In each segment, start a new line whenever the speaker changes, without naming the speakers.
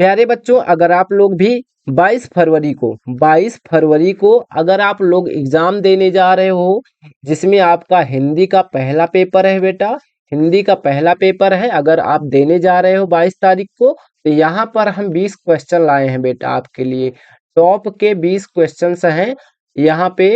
प्यारे बच्चों, अगर आप लोग भी 22 फरवरी को अगर आप लोग एग्जाम देने जा रहे हो, जिसमें आपका हिंदी का पहला पेपर है बेटा, हिंदी का पहला पेपर है, अगर आप देने जा रहे हो 22 तारीख को, तो यहाँ पर हम 20 क्वेश्चन लाए हैं बेटा आपके लिए। टॉप के 20 क्वेश्चंस हैं यहाँ पे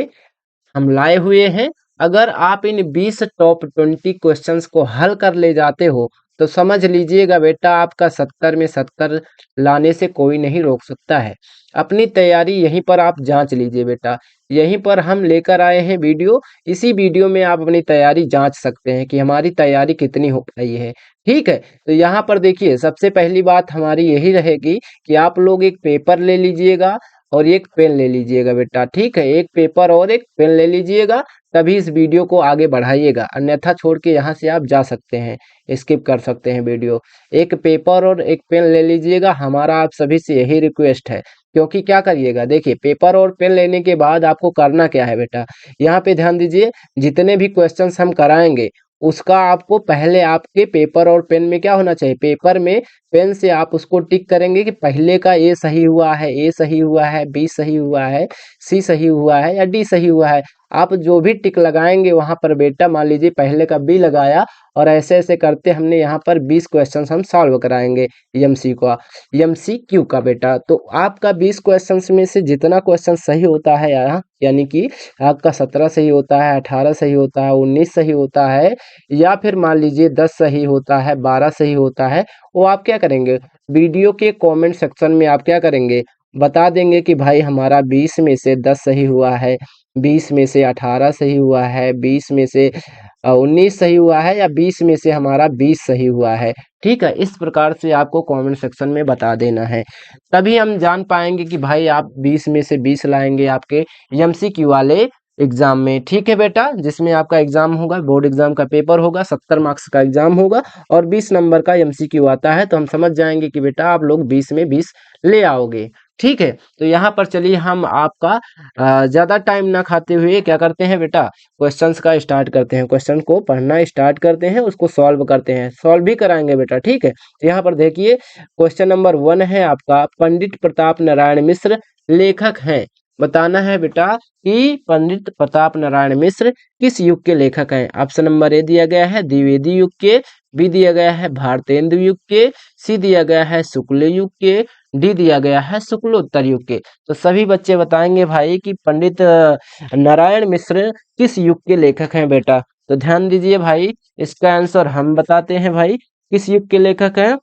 हम लाए हुए हैं। अगर आप इन 20 टॉप 20 क्वेश्चंस को हल कर ले जाते हो, तो समझ लीजिएगा बेटा आपका 70 में 70 लाने से कोई नहीं रोक सकता है। अपनी तैयारी यहीं पर आप जांच लीजिए बेटा, यहीं पर हम लेकर आए हैं वीडियो। इसी वीडियो में आप अपनी तैयारी जांच सकते हैं कि हमारी तैयारी कितनी हो पाई है। ठीक है, तो यहाँ पर देखिए, सबसे पहली बात हमारी यही रहेगी कि आप लोग एक पेपर ले लीजिएगा और एक पेन ले लीजिएगा बेटा। ठीक है, एक पेपर और एक पेन ले लीजिएगा, तभी इस वीडियो को आगे बढ़ाइएगा, अन्यथा छोड़ के यहाँ से आप जा सकते हैं, स्किप कर सकते हैं वीडियो। एक पेपर और एक पेन ले लीजिएगा, हमारा आप सभी से यही रिक्वेस्ट है। क्योंकि क्या करिएगा, देखिए पेपर और पेन लेने के बाद आपको करना क्या है बेटा, यहाँ पे ध्यान दीजिए। जितने भी क्वेश्चंस हम कराएंगे, उसका आपको पहले आपके पेपर और पेन में क्या होना चाहिए, पेपर में पेन से आप उसको टिक करेंगे कि पहले का ए सही हुआ है, ए सही हुआ है, बी सही हुआ है, सी सही हुआ है या डी सही हुआ है। आप जो भी टिक लगाएंगे वहां पर बेटा, मान लीजिए पहले का बी लगाया, और ऐसे ऐसे करते हमने यहाँ पर 20 क्वेश्चन हम सॉल्व कराएंगे एमसीक्यू का बेटा। तो आपका 20 क्वेश्चन में से जितना क्वेश्चन सही होता है यहाँ, यानी कि आपका 17 सही होता है, 18 सही होता है, 19 सही होता है, या फिर मान लीजिए 10 सही होता है, 12 सही होता है, वो आप क्या करेंगे, वीडियो के कमेंट सेक्शन में आप क्या करेंगे, बता देंगे कि भाई हमारा 20 में से 10 सही हुआ है, 20 में से 18 सही हुआ है, 20 में से 19 सही हुआ है, या 20 में से हमारा 20 सही हुआ है। ठीक है, इस प्रकार से आपको कमेंट सेक्शन में बता देना है, तभी हम जान पाएंगे कि भाई आप 20 में से 20 लाएंगे आपके एमसीक्यू वाले एग्जाम में। ठीक है बेटा, जिसमें आपका एग्जाम होगा, बोर्ड एग्जाम का पेपर होगा, 70 मार्क्स का एग्जाम होगा और 20 नंबर का एमसीक्यू आता है, तो हम समझ जाएंगे कि बेटा आप लोग 20 में 20 ले आओगे। ठीक है, तो यहाँ पर चलिए हम आपका ज्यादा टाइम ना खाते हुए क्या करते हैं बेटा, क्वेश्चंस का स्टार्ट करते हैं, क्वेश्चन को पढ़ना स्टार्ट करते हैं, उसको सॉल्व करते हैं, सॉल्व भी कराएंगे बेटा। ठीक है, तो यहाँ पर देखिए क्वेश्चन नंबर 1 है आपका, पंडित प्रताप नारायण मिश्र लेखक हैं। बताना है बेटा कि पंडित प्रताप नारायण मिश्र किस युग के लेखक हैं। ऑप्शन नंबर ए दिया गया है द्विवेदी युग के, बी दिया गया है भारतेंदु युग के, सी दिया गया है शुक्ल युग के, डी दिया गया है शुक्लोत्तर युग के। तो सभी बच्चे बताएंगे भाई कि पंडित नारायण मिश्र किस युग के लेखक हैं बेटा। तो ध्यान दीजिए भाई, इसका आंसर हम बताते हैं भाई, किस युग के लेखक हैं।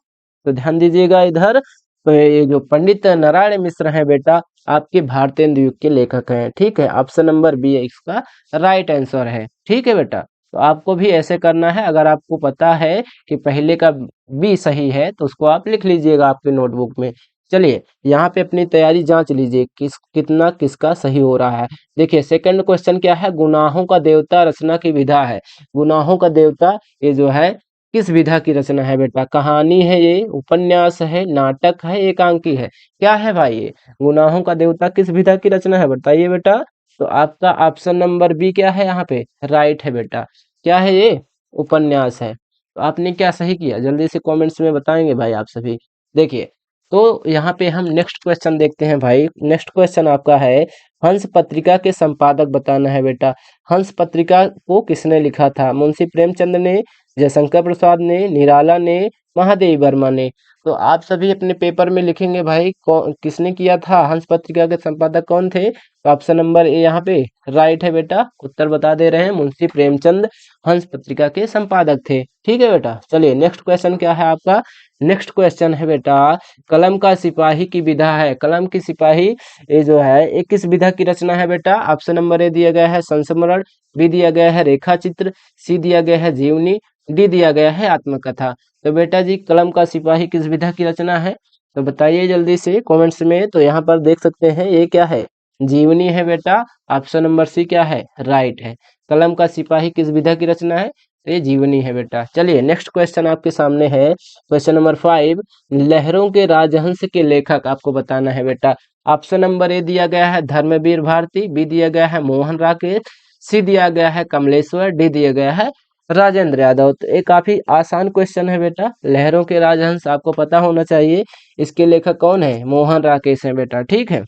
तो ध्यान दीजिएगा इधर, तो ये जो पंडित नारायण मिश्र हैं बेटा, आपके भारतेंदु युग के लेखक हैं। ठीक है, ऑप्शन नंबर बी इसका राइट आंसर है। ठीक है बेटा, तो आपको भी ऐसे करना है, अगर आपको पता है कि पहले का बी सही है तो उसको आप लिख लीजिएगा आपके नोटबुक में। चलिए यहाँ पे अपनी तैयारी जांच लीजिए, कितना किसका सही हो रहा है। देखिए सेकंड क्वेश्चन क्या है, गुनाहों का देवता रचना की विधा है। गुनाहों का देवता ये जो है किस विधा की रचना है बेटा, कहानी है ये, उपन्यास है, नाटक है, एकांकी है, क्या है भाई ये, गुनाहों का देवता किस विधा की रचना है बताइए बेटा। तो आपका ऑप्शन नंबर बी क्या है यहाँ पे, राइट है बेटा। क्या है ये, उपन्यास है। तो आपने क्या सही किया, जल्दी से कमेंट्स में बताएंगे भाई आप सभी। देखिए, तो यहाँ पे हम नेक्स्ट क्वेश्चन देखते हैं भाई। नेक्स्ट क्वेश्चन आपका है, हंस पत्रिका के संपादक बताना है बेटा। हंस पत्रिका को किसने लिखा था, मुंशी प्रेमचंद ने, जयशंकर प्रसाद ने, निराला ने, महादेवी वर्मा ने। तो आप सभी अपने पेपर में लिखेंगे भाई किसने किया था, हंस पत्रिका के संपादक कौन थे। तो ऑप्शन नंबर ए यहाँ पे राइट है बेटा, उत्तर बता दे रहे हैं, मुंशी प्रेमचंद हंस पत्रिका के संपादक थे। ठीक है बेटा, चलिए नेक्स्ट क्वेश्चन क्या है आपका। नेक्स्ट क्वेश्चन है बेटा, कलम का सिपाही की विधा है। कलम की सिपाही ये जो है एक किस विधा की रचना है बेटा। ऑप्शन नंबर ए दिया गया है संस्मरण, बी दिया गया है रेखा चित्र, सी दिया गया है जीवनी, डी दिया गया है आत्मकथा। तो बेटा जी कलम का सिपाही किस विधा की रचना है, तो बताइए जल्दी से कमेंट्स में। तो यहाँ पर देख सकते हैं ये क्या है, जीवनी है बेटा। ऑप्शन नंबर सी क्या है, राइट है। कलम का सिपाही किस विधा की रचना है, तो ये जीवनी है बेटा। चलिए नेक्स्ट क्वेश्चन आपके सामने है, क्वेश्चन नंबर 5, लहरों के राजहंस के लेखक आपको बताना है बेटा। ऑप्शन नंबर ए दिया गया है धर्मवीर भारती, बी दिया गया है मोहन राकेश, सी दिया गया है कमलेश्वर, डी दिया गया है राजेंद्र यादव। तो ये काफी आसान क्वेश्चन है बेटा, लहरों के राजहंस आपको पता होना चाहिए। इसके लेखक कौन है? मोहन राकेश है बेटा, ठीक है।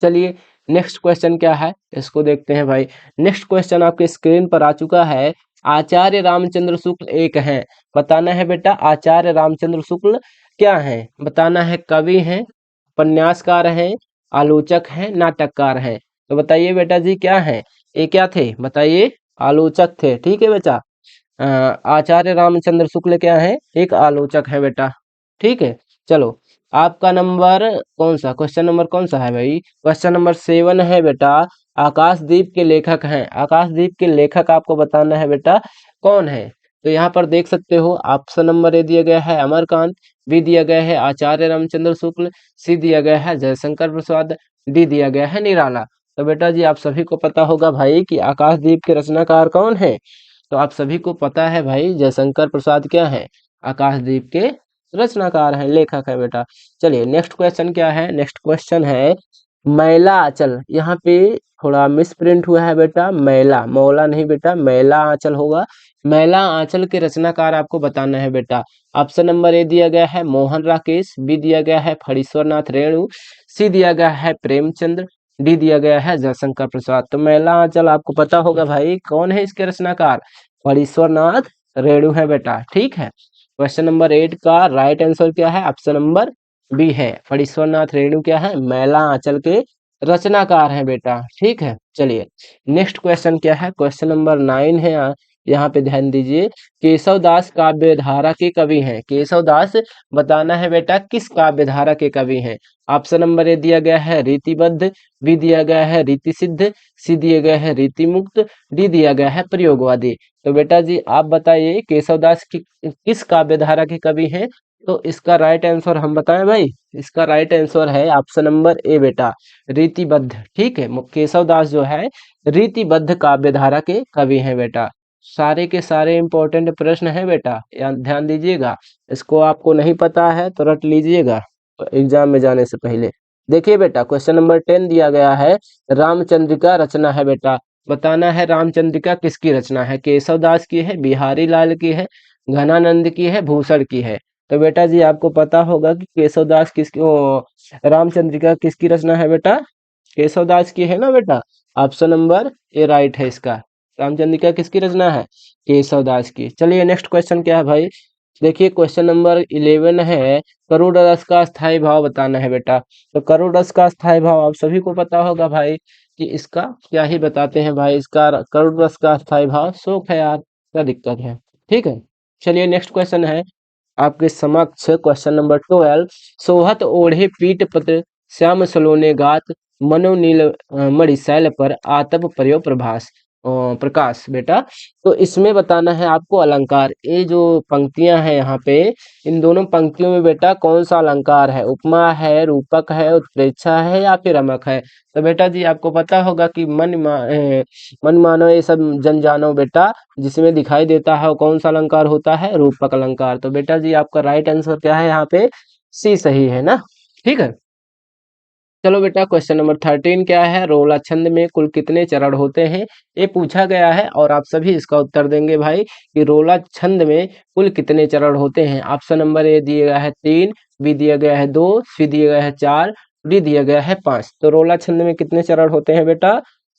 चलिए नेक्स्ट क्वेश्चन क्या है इसको देखते हैं भाई। नेक्स्ट क्वेश्चन आपके स्क्रीन पर आ चुका है। आचार्य रामचंद्र शुक्ल एक हैं, बताना है बेटा आचार्य रामचंद्र शुक्ल क्या है, बताना है। कवि हैं, उपन्यासकार हैं, आलोचक हैं, नाटककार हैं। तो बताइए बेटा जी क्या है, ये क्या थे बताइए? आलोचक थे, ठीक है बेटा। आचार्य रामचंद्र शुक्ल क्या है? एक आलोचक है बेटा, ठीक है। चलो आपका नंबर कौन सा, क्वेश्चन नंबर कौन सा है भाई? क्वेश्चन नंबर 7 है बेटा। आकाशदीप के लेखक हैं, आकाशदीप के लेखक आपको बताना है बेटा कौन है। तो यहाँ पर देख सकते हो ऑप्शन नंबर ए दिया गया है अमरकांत, बी दिया गया है आचार्य रामचंद्र शुक्ल, सी दिया गया है जयशंकर प्रसाद, डी दिया गया है निराला। तो बेटा जी आप सभी को पता होगा भाई कि आकाशदीप के रचनाकार कौन है। तो आप सभी को पता है भाई जयशंकर प्रसाद क्या है, आकाशदीप के रचनाकार हैं, लेखक है बेटा। चलिए नेक्स्ट क्वेश्चन क्या है, नेक्स्ट क्वेश्चन है मैला आंचल। यहाँ पे थोड़ा मिस प्रिंट हुआ है बेटा, मैला मौला नहीं बेटा, मैला आंचल होगा। मैला आंचल के रचनाकार आपको बताना है बेटा। ऑप्शन नंबर ए दिया गया है मोहन राकेश, बी दिया गया है फणीश्वर नाथ रेणु, सी दिया गया है प्रेमचंद्र, डी दिया गया है जयशंकर प्रसाद। तो मैला आंचल आपको पता होगा भाई कौन है इसके रचनाकार, फणीश्वर नाथ रेणु है बेटा, ठीक है। क्वेश्चन नंबर 8 का राइट आंसर क्या है? ऑप्शन नंबर बी है, फणीश्वर नाथ रेणु क्या है, मैला आंचल के रचनाकार हैं बेटा, ठीक है। चलिए नेक्स्ट क्वेश्चन क्या है, क्वेश्चन नंबर 9 है। यहाँ पे ध्यान दीजिए, केशवदास काव्य धारा के कवि हैं। केशवदास बताना है बेटा किस काव्य धारा के कवि हैं। ऑप्शन नंबर ए दिया गया है रीतिबद्ध, बी दिया गया है रीति सिद्ध, सी दिया गया है रीति मुक्त, डी दिया गया है प्रयोगवादी। तो बेटा जी आप बताइए केशवदास किस काव्य धारा के कवि हैं। तो इसका राइट आंसर हम बताएं भाई, इसका राइट आंसर है ऑप्शन नंबर ए बेटा, रीतिबद्ध, ठीक है। केशवदास जो है रीतिबद्ध काव्य धारा के कवि हैं बेटा। सारे के सारे इंपॉर्टेंट प्रश्न है बेटा, ध्यान दीजिएगा। इसको आपको नहीं पता है तो रट लीजिएगा एग्जाम में जाने से पहले। देखिए बेटा क्वेश्चन नंबर 10 दिया गया है, रामचंद्रिका रचना है बेटा, बताना है रामचंद्रिका किसकी रचना है। केशवदास की है, बिहारी लाल की है, घनानंद की है, भूषण की है। तो बेटा जी आपको पता होगा कि केशवदास किसकी रामचंद्रिका किसकी रचना है बेटा, केशवदास की है ना बेटा। ऑप्शन नंबर ए राइट है इसका, रामचंद्रिका किसकी रचना है, केशवदास की। चलिए नेक्स्ट क्वेश्चन क्या है भाई, देखिए क्वेश्चन नंबर 11 है, करोड़ रस का स्थायी भाव बताना है बेटा। तो करोड़ रस का स्थायी भाव आप सभी को पता होगा भाई कि इसका क्या ही बताते हैं भाई, इसका करोड़ रस का स्थायी भाव शोक है यार, क्या दिक्कत है, ठीक है। चलिए नेक्स्ट क्वेश्चन है आपके समक्ष, क्वेश्चन नंबर 12, सोहत ओढ़े पीठ पत्र श्याम सलोने गात, मनोनील मणिशैल पर आतप पर्यो प्रभास प्रकाश बेटा। तो इसमें बताना है आपको अलंकार, ये जो पंक्तियां हैं यहाँ पे, इन दोनों पंक्तियों में बेटा कौन सा अलंकार है, उपमा है, रूपक है, उत्प्रेक्षा है या फिर रमक है। तो बेटा जी आपको पता होगा कि मन मानो ये सब जन जानो बेटा, जिसमें दिखाई देता है वो कौन सा अलंकार होता है, रूपक अलंकार। तो बेटा जी आपका राइट आंसर क्या है यहाँ पे, सी सही है ना, ठीक है। चलो बेटा क्वेश्चन नंबर 13 क्या है, रोला छंद में कुल कितने चरण होते हैं, ये पूछा गया है और आप सभी इसका उत्तर देंगे भाई कि रोला छंद में कुल कितने चरण होते हैं। ऑप्शन नंबर ए दिया गया है 3, बी दिया गया है 2, सी दिया गया है 4, डी दिया गया है 5। तो रोला छंद में कितने चरण होते हैं बेटा,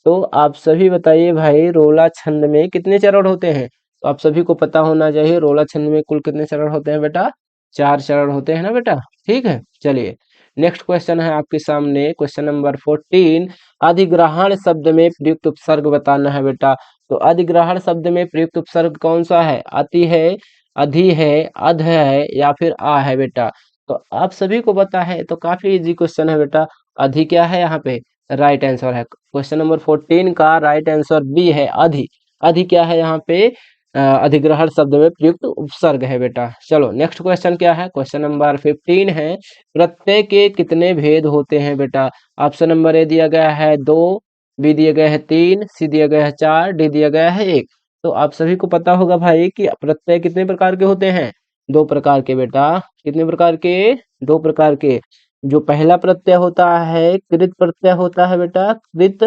तो आप सभी बताइए भाई रोला छंद में कितने चरण होते हैं। तो आप सभी को पता होना चाहिए रोला छंद में कुल कितने चरण होते हैं बेटा, 4 चरण होते हैं ना बेटा, ठीक है। चलिए नेक्स्ट क्वेश्चन है आपके सामने, क्वेश्चन नंबर 14, अधिग्रहण शब्द में प्रयुक्त उपसर्ग बताना है बेटा। तो अधिग्रहण शब्द में प्रयुक्त उपसर्ग कौन सा है, अति है, अधि है, अध है या फिर आ है बेटा। तो आप सभी को पता है, तो काफी इजी क्वेश्चन है बेटा, अधि क्या है यहाँ पे, राइट आंसर है। क्वेश्चन नंबर 14 का राइट आंसर बी है अधि। अधि क्या है यहाँ पे, अधिग्रहण शब्द में प्रयुक्त उपसर्ग है बेटा। चलो नेक्स्ट क्वेश्चन क्या है, क्वेश्चन नंबर 15 है, प्रत्यय के कितने भेद होते हैं बेटा। ऑप्शन नंबर ए दिया गया है 2, बी दिया गया है 3, सी दिया गया है 4, डी दिया गया है 1। तो आप सभी को पता होगा भाई कि प्रत्यय कितने प्रकार के होते हैं, 2 प्रकार के बेटा, कितने प्रकार के, 2 प्रकार के। जो पहला प्रत्यय होता है कृत प्रत्यय होता है बेटा, कृत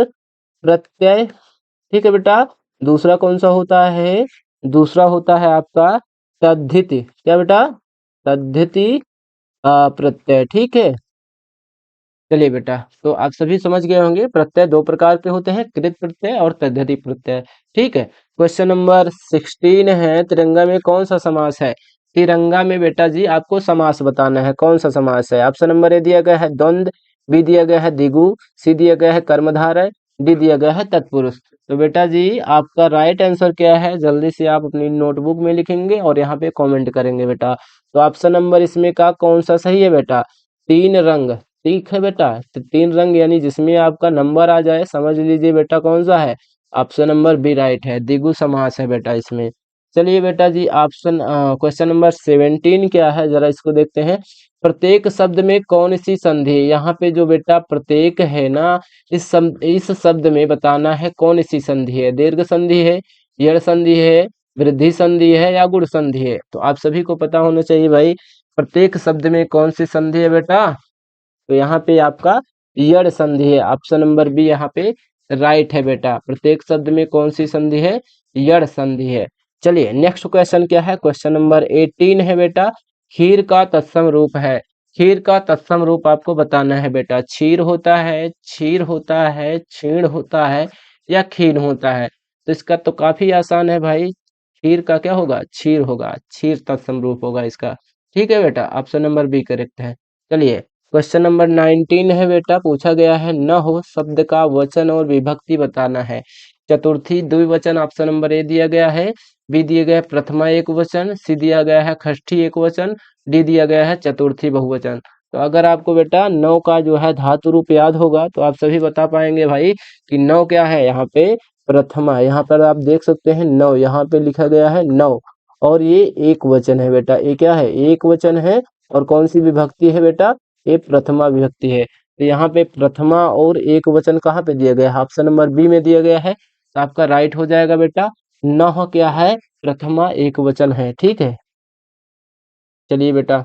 प्रत्यय, ठीक है बेटा। दूसरा कौन सा होता है, दूसरा होता है आपका तद्धिति। क्या बेटा? तद्धिति प्रत्यय। ठीक है, चलिए बेटा, तो आप सभी समझ गए होंगे प्रत्यय दो प्रकार के होते हैं, कृत प्रत्यय और तद्धिति प्रत्यय। ठीक है, क्वेश्चन नंबर 16 है, तिरंगा में कौन सा समास है? तिरंगा में बेटा जी आपको समास बताना है, कौन सा समास है। ऑप्शन नंबर ए दिया गया है द्वंद, बी दिया गया है द्विगु, सी दिया गया है कर्मधारय, डी दिया गया है तत्पुरुष। तो बेटा जी आपका राइट आंसर क्या है, जल्दी से आप अपनी नोटबुक में लिखेंगे और यहाँ पे कमेंट करेंगे बेटा। तो ऑप्शन नंबर इसमें का कौन सा सही है बेटा? तीन रंग। ठीक है बेटा, तो तीन रंग यानी जिसमें आपका नंबर आ जाए समझ लीजिए बेटा कौन सा है। ऑप्शन नंबर बी राइट है, द्विगु समास है बेटा इसमें। चलिए बेटा जी ऑप्शन क्वेश्चन नंबर 17 क्या है जरा इसको देखते हैं। प्रत्येक शब्द में कौन सी संधि है? यहाँ पे जो बेटा प्रत्येक है ना, इस शब्द में बताना है कौन सी संधि है। दीर्घ संधि है, यड़ संधि है, वृद्धि संधि है या गुण संधि है? तो आप सभी को पता होना चाहिए भाई प्रत्येक शब्द में कौन सी संधि है बेटा। तो यहाँ पे आपका यड़ संधि है, ऑप्शन नंबर बी यहाँ पे राइट है बेटा। प्रत्येक शब्द में कौन सी संधि है? यड़ संधि है। चलिए नेक्स्ट क्वेश्चन क्या है, क्वेश्चन नंबर 18 है बेटा। खीर का तत्सम रूप है। खीर का तत्सम रूप आपको बताना है बेटा। क्षीर होता है, क्षीर होता है, क्षीण होता है या क्षीण होता है? तो इसका तो काफी आसान है भाई, खीर का क्या होगा? क्षीर होगा, क्षीर तत्सम रूप होगा इसका। ठीक है बेटा, ऑप्शन नंबर बी करेक्ट है। चलिए क्वेश्चन नंबर 19 है बेटा, पूछा गया है न हो शब्द का वचन और विभक्ति बताना है। चतुर्थी द्विवचन ऑप्शन नंबर ए दिया गया है, बी दिया गया है प्रथमा एक वचन, सी दिया गया है षष्ठी एक वचन, डी दिया गया है चतुर्थी बहुवचन। तो अगर आपको बेटा नौ का जो है धातु रूप याद होगा तो आप सभी बता पाएंगे भाई कि नौ क्या है। यहाँ पे प्रथमा, यहाँ पर आप देख सकते हैं नौ, यहाँ पे लिखा गया है नौ और ये एक वचन है बेटा। ये क्या है? एक वचन है। और कौन सी विभक्ति है बेटा? ये प्रथमा विभक्ति है। तो यहाँ पे प्रथमा और एक वचन कहाँ पे दिया गया है? ऑप्शन नंबर बी में दिया गया है, तो आपका राइट हो जाएगा बेटा। नह क्या है? प्रथमा एक वचन है। ठीक है, चलिए बेटा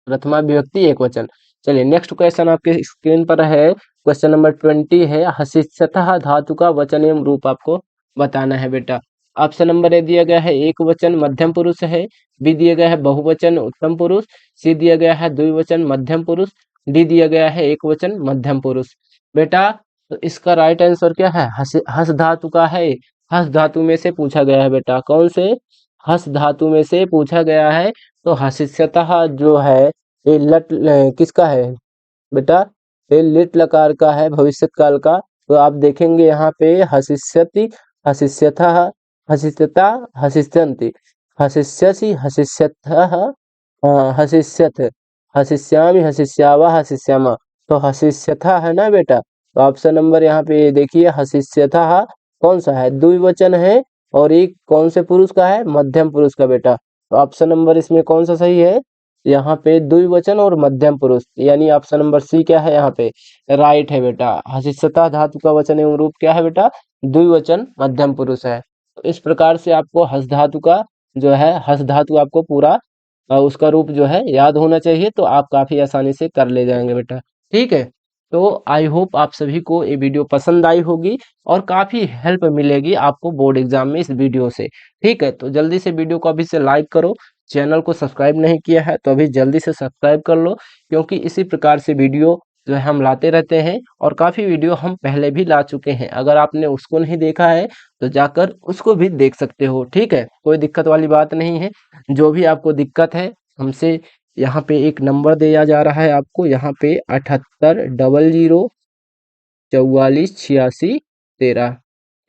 प्रथमा विभक्ति एक वचन। चलिए नेक्स्ट क्वेश्चन आपके स्क्रीन पर है, क्वेश्चन नंबर 20 है। हसिष्यतः धातु का वचन एवं रूप आपको बताना है बेटा। ऑप्शन नंबर ए दिया गया है एक वचन मध्यम पुरुष है, बी दिया गया है बहुवचन उत्तम पुरुष, सी दिया गया है द्विवचन मध्यम पुरुष, डी दिया गया है एक वचन मध्यम पुरुष। बेटा तो इसका राइट आंसर क्या है? हस धातु का है। हस धातु में से पूछा गया है बेटा, कौन से? हस धातु में से पूछा गया है। तो हसिष्यतः जो है ये किसका है बेटा? ये लिट लकार का है, भविष्य काल का। तो आप देखेंगे यहाँ पे हसिष्यति, हसिष्यतः, हसिष्यता, हसिष्यन्ति, हसिष्यसि, हसिष्यतः, हसिष्यथ, हसिष्यामि, हसिष्यावः, हसिष्यामः। तो हसिष्यथा है ना बेटा। तो ऑप्शन नंबर यहाँ पे देखिए हसिष्यथा कौन सा है? द्विवचन है और एक कौन से पुरुष का है? मध्यम पुरुष का बेटा। तो ऑप्शन नंबर इसमें कौन सा सही है? यहाँ पे द्विवचन और मध्यम पुरुष, यानी ऑप्शन नंबर सी क्या है यहाँ पे? राइट है बेटा। हसिष्यता धातु का वचन एवं रूप क्या है बेटा? द्विवचन मध्यम पुरुष है। तो इस प्रकार से आपको हस धातु का जो है, हस धातु आपको पूरा उसका रूप जो है याद होना चाहिए, तो आप काफी आसानी से कर ले जाएंगे बेटा। ठीक है, तो आई होप आप सभी को ये वीडियो पसंद आई होगी और काफी हेल्प मिलेगी आपको बोर्ड एग्जाम में इस वीडियो से। ठीक है, तो जल्दी से वीडियो को अभी से लाइक करो, चैनल को सब्सक्राइब नहीं किया है तो अभी जल्दी से सब्सक्राइब कर लो, क्योंकि इसी प्रकार से वीडियो जो है हम लाते रहते हैं और काफी वीडियो हम पहले भी ला चुके हैं। अगर आपने उसको नहीं देखा है तो जाकर उसको भी देख सकते हो। ठीक है, कोई दिक्कत वाली बात नहीं है। जो भी आपको दिक्कत है हमसे, यहाँ पे एक नंबर दिया जा रहा है आपको, यहाँ पे 7800448613।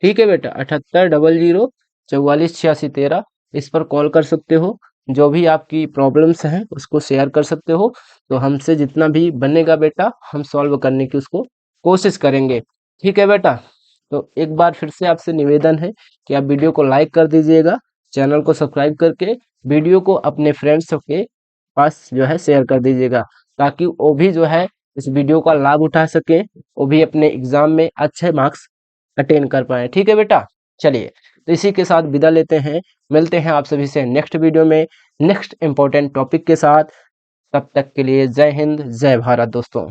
ठीक है बेटा, 7800448613, इस पर कॉल कर सकते हो। जो भी आपकी प्रॉब्लम्स हैं उसको शेयर कर सकते हो, तो हमसे जितना भी बनेगा बेटा हम सॉल्व करने की उसको कोशिश करेंगे। ठीक है बेटा, तो एक बार फिर से आपसे निवेदन है कि आप वीडियो को लाइक कर दीजिएगा, चैनल को सब्सक्राइब करके वीडियो को अपने फ्रेंड्स के पास जो है शेयर कर दीजिएगा, ताकि वो भी जो है इस वीडियो का लाभ उठा सके, वो भी अपने एग्जाम में अच्छे मार्क्स अटेन कर पाए। ठीक है बेटा, चलिए तो इसी के साथ विदा लेते हैं, मिलते हैं आप सभी से नेक्स्ट वीडियो में नेक्स्ट इंपॉर्टेंट टॉपिक के साथ। तब तक के लिए जय हिंद, जय भारत दोस्तों।